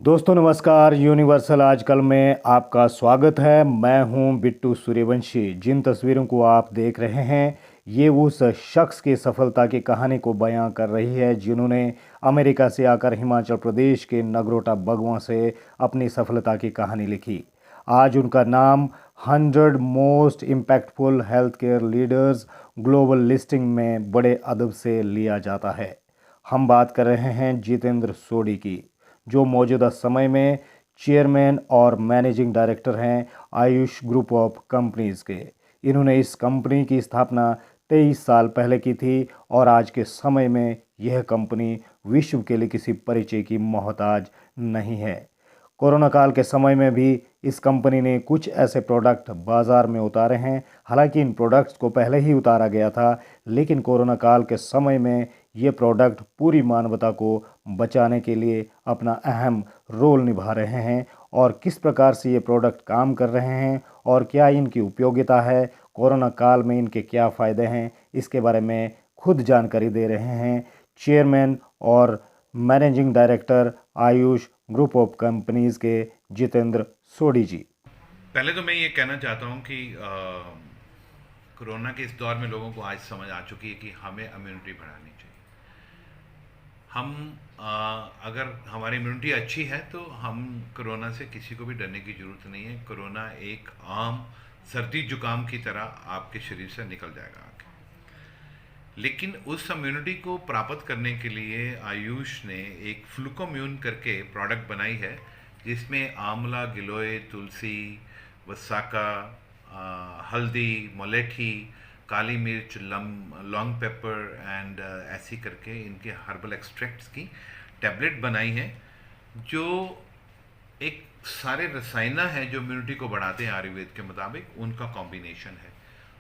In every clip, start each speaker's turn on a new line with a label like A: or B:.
A: दोस्तों नमस्कार। यूनिवर्सल आजकल में आपका स्वागत है। मैं हूं बिट्टू सूर्यवंशी। जिन तस्वीरों को आप देख रहे हैं ये उस शख्स की सफलता की कहानी को बयां कर रही है जिन्होंने अमेरिका से आकर हिमाचल प्रदेश के नगरोटा बगवां से अपनी सफलता की कहानी लिखी। आज उनका नाम 100 most impactful health care leaders global listing में बड़े अदब से लिया जाता है। हम बात कर रहे हैं जितेंद्र सोडी की, जो मौजूदा समय में चेयरमैन और मैनेजिंग डायरेक्टर हैं आयुष ग्रुप ऑफ कंपनीज के। इन्होंने इस कंपनी की स्थापना 23 साल पहले की थी और आज के समय में यह कंपनी विश्व के लिए किसी परिचय की मोहताज नहीं है। कोरोना काल के समय में भी इस कंपनी ने कुछ ऐसे प्रोडक्ट बाजार में उतारे हैं। हालांकि इन प्रोडक्ट्स को पहले ही उतारा गया था, लेकिन कोरोना काल के समय में ये प्रोडक्ट पूरी मानवता को बचाने के लिए अपना अहम रोल निभा रहे हैं। और किस प्रकार से ये प्रोडक्ट काम कर रहे हैं और क्या इनकी उपयोगिता है, कोरोना काल में इनके क्या फ़ायदे हैं, इसके बारे में खुद जानकारी दे रहे हैं चेयरमैन और managing director Ayush group of companies के जितेंद्र सोडी जी।
B: पहले तो मैं ये कहना चाहता हूँ कि कोरोना के इस दौर में लोगों को आज समझ आ चुकी है कि हमें इम्यूनिटी बढ़ानी चाहिए। हम अगर हमारी इम्यूनिटी अच्छी है तो हम कोरोना से किसी को भी डरने की ज़रूरत नहीं है। कोरोना एक आम सर्दी जुकाम की तरह आपके शरीर से निकल जाएगा आके। लेकिन उस इम्यूनिटी को प्राप्त करने के लिए आयुष ने एक फ्लूकोम्यून करके प्रोडक्ट बनाई है, जिसमें आंवला, गिलोय, तुलसी, वसाका, हल्दी, मोलेठी, काली मिर्च, लॉन्ग पेपर एंड ऐसी करके इनके हर्बल एक्सट्रैक्ट्स की टैबलेट बनाई है, जो एक सारे रसायना है जो इम्यूनिटी को बढ़ाते हैं आयुर्वेद के मुताबिक, उनका कॉम्बिनेशन है।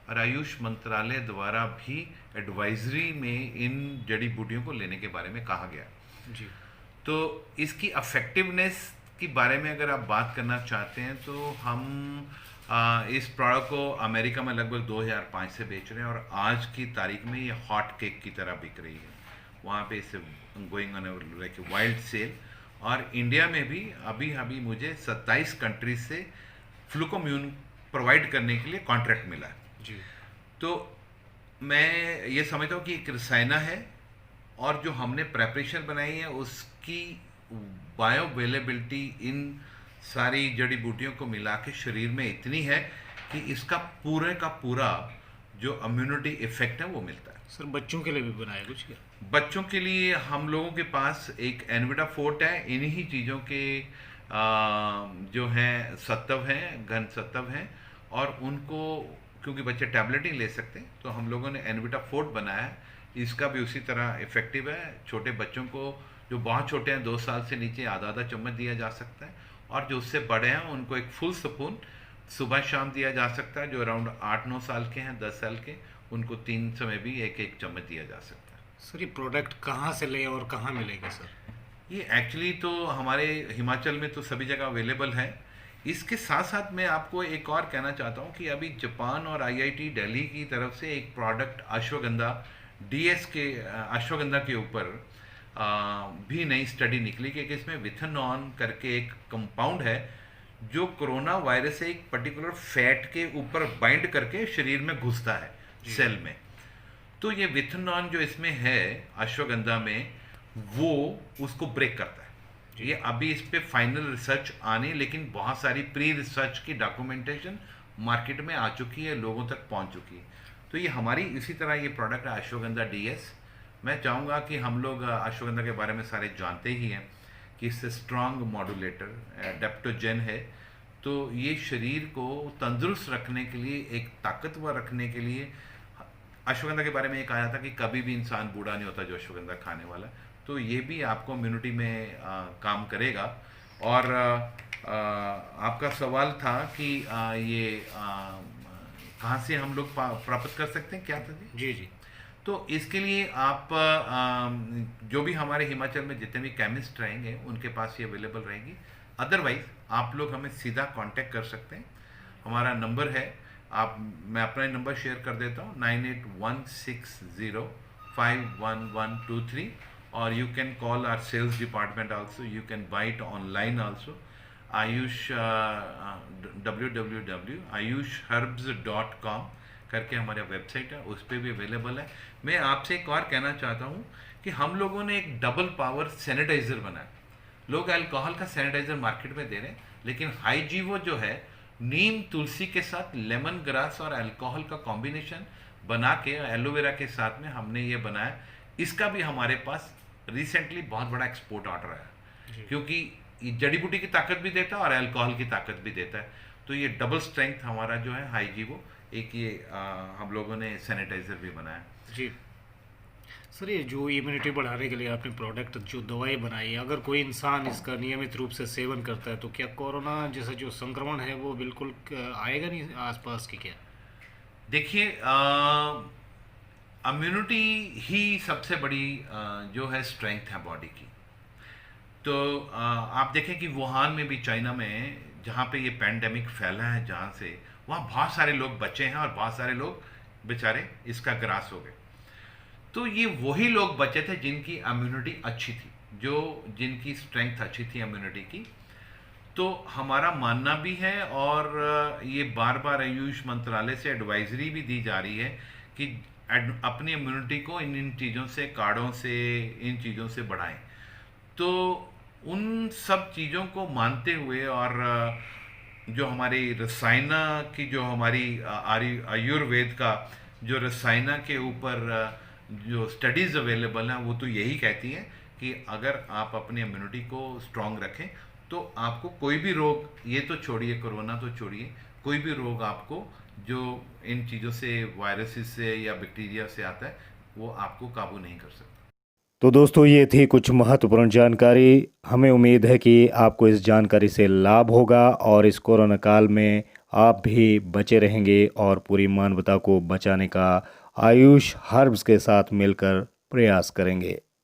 B: और आयुष मंत्रालय द्वारा भी एडवाइजरी में इन जड़ी बूटियों को लेने के बारे में कहा गया
A: जी।
B: तो इसकी अफेक्टिवनेस के बारे में अगर आप बात करना चाहते हैं तो हम इस प्रोडक्ट को अमेरिका में लगभग 2005 से बेच रहे हैं और आज की तारीख में ये हॉट केक की तरह बिक रही है। वहाँ पे इसे going on like wild sale. और इंडिया में भी अभी अभी मुझे 27 कंट्रीज से फ्लूकोम्यून प्रोवाइड करने के लिए कॉन्ट्रैक्ट मिला है
A: जी।
B: तो मैं ये समझता हूँ कि एक रसायना है और जो हमने प्रेपरेशन बनाई है उसकी बायो अवेलेबिलिटी इन सारी जड़ी बूटियों को मिला के शरीर में इतनी है कि इसका पूरे का पूरा जो इम्यूनिटी इफेक्ट है वो मिलता है।
A: सर बच्चों के लिए भी बनाया कुछ क्या?
B: बच्चों के लिए हम लोगों के पास एक एनविटा फोर्ट है। इन्हीं चीज़ों के जो हैं सत्व हैं, घन सत्व हैं, और उनको क्योंकि बच्चे टैबलेट ही ले सकते हैं तो हम लोगों ने एनविटा फोर्ट बनाया है। इसका भी उसी तरह इफ़ेक्टिव है। छोटे बच्चों को जो बहुत छोटे हैं 2 साल से नीचे आधा आधा चम्मच दिया जा सकता है, और जो उससे बड़े हैं उनको एक फुल स्पून सुबह शाम दिया जा सकता है। जो अराउंड 8-9 साल के हैं, 10 साल के, उनको 3 समय भी एक एक चम्मच दिया जा सकता है।
A: सर ये प्रोडक्ट कहाँ से ले और कहाँ मिलेगा सर?
B: ये एक्चुअली तो हमारे हिमाचल में तो सभी जगह अवेलेबल है। इसके साथ साथ मैं आपको एक और कहना चाहता हूँ कि अभी जापान और आईआईटी दिल्ली की तरफ से एक प्रोडक्ट अश्वगंधा डीएस के अश्वगंधा के ऊपर भी नई स्टडी निकली कि इसमें विथेनॉन करके एक कंपाउंड है जो कोरोना वायरस से एक पर्टिकुलर फैट के ऊपर बाइंड करके शरीर में घुसता है सेल में। तो ये विथेनॉन जो इसमें है अश्वगंधा में, वो उसको ब्रेक करता है। ये अभी इस पे फाइनल रिसर्च आनी, लेकिन बहुत सारी प्री रिसर्च की डॉक्यूमेंटेशन मार्केट में आ चुकी है, लोगों तक पहुंच चुकी है। तो ये हमारी इसी तरह ये प्रोडक्ट है अश्वगंधा डीएस। मैं चाहूँगा कि हम लोग अश्वगंधा के बारे में सारे जानते ही हैं कि इससे स्ट्रांग मॉड्यूलेटर एडेप्टोजेन है। तो ये शरीर को तंदुरुस्त रखने के लिए, एक ताकतवर रखने के लिए, अश्वगंधा के बारे में ये कहा जाता है कि कभी भी इंसान बूढ़ा नहीं होता जो अश्वगंधा खाने वाला। तो ये भी आपको इम्यूनिटी में काम करेगा। और आपका सवाल था कि ये कहाँ से हम लोग प्राप्त कर सकते हैं, क्या था जी?
A: जी जी।
B: तो इसके लिए आप जो भी हमारे हिमाचल में जितने भी केमिस्ट रहेंगे उनके पास ये अवेलेबल रहेगी। अदरवाइज आप लोग हमें सीधा कांटेक्ट कर सकते हैं। हमारा नंबर है, मैं अपना नंबर शेयर कर देता हूँ, 9816051123। or you can call our sales department also. You can buy it online also. Ayush www.ayushherbs.com करके हमारा वेबसाइट है, उस पर भी अवेलेबल है। मैं आपसे एक और कहना चाहता हूँ कि हम लोगों ने एक डबल पावर सैनिटाइज़र बनाया। लोग अल्कोहल का सैनिटाइज़र मार्केट में दे रहे हैं, लेकिन हाईजीवो जो है नीम तुलसी के साथ लेमन ग्रास और अल्कोहल का कॉम्बिनेशन बना के एलोवेरा के साथ में हमने ये बनाया। इसका भी हमारे पास रिसेंटली बहुत बड़ा एक्सपोर्ट ऑर्डर आया, क्योंकि ये जड़ी बूटी की ताकत भी देता है और अल्कोहल की ताकत भी देता है। तो ये डबल स्ट्रेंथ हमारा जो है हाईजीवो, एक ये हम लोगों ने सैनिटाइज़र भी बनाया।
C: जी सर, ये जो इम्यूनिटी बढ़ाने के लिए आपने प्रोडक्ट जो दवाई बनाई है, अगर कोई इंसान इसका नियमित रूप से सेवन करता है तो क्या कोरोना जैसा जो संक्रमण है वो बिल्कुल आएगा नहीं आसपास की क्या?
B: देखिए, इम्यूनिटी ही सबसे बड़ी जो है स्ट्रेंथ है बॉडी की। तो आप देखें कि वुहान में भी, चाइना में, जहाँ पे ये पैंडेमिक फैला है, जहाँ से वहाँ बहुत सारे लोग बचे हैं और बहुत सारे लोग बेचारे इसका ग्रास हो गए। तो ये वही लोग बचे थे जिनकी इम्यूनिटी अच्छी थी, जिनकी स्ट्रेंथ अच्छी थी इम्यूनिटी की। तो हमारा मानना भी है, और ये बार बार आयुष मंत्रालय से एडवाइजरी भी दी जा रही है कि अपनी इम्यूनिटी को इन चीज़ों से, काढ़ों से, इन चीज़ों से बढ़ाएं। तो उन सब चीज़ों को मानते हुए, और जो हमारी रसायना की, जो हमारी आयुर्वेद का जो रसायना के ऊपर जो स्टडीज़ अवेलेबल हैं, वो तो यही कहती हैं कि अगर आप अपनी इम्यूनिटी को स्ट्रांग रखें तो आपको कोई भी रोग, ये तो छोड़िए, कोरोना तो छोड़िए, कोई भी रोग आपको जो इन चीज़ों से, वायरसेस से या बैक्टीरिया से आता है, वो आपको काबू नहीं कर सकता।
A: तो दोस्तों, ये थी कुछ महत्वपूर्ण जानकारी। हमें उम्मीद है कि आपको इस जानकारी से लाभ होगा और इस कोरोना काल में आप भी बचे रहेंगे और पूरी मानवता को बचाने का आयुष हर्ब्स के साथ मिलकर प्रयास करेंगे।